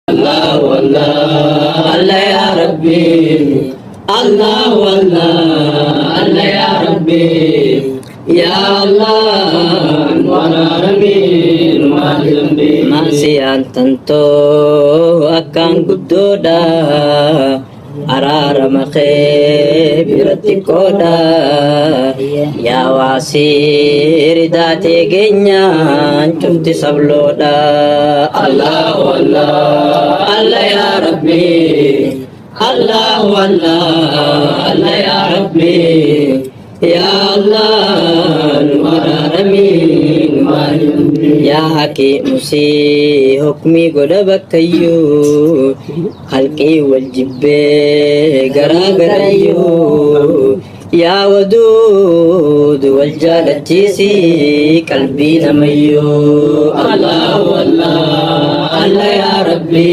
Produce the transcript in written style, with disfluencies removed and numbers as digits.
الله والله الله يا ربي الله والله الله يا ربي يا الله وانا رمين ما ذنبي masih tanto akan gudoda arara make birati koda ya wasir dati genya cumti sabloda Allah Allah Allah ya Rabbi Allah Allah Allah ya Rabbi ya Allah nuaramin ya haki musi hukmi goda bakkayu halki wal jibbe gara garayu ya wadud wal jalatisi qalbi namayu Allah Allah Allah ya Rabbi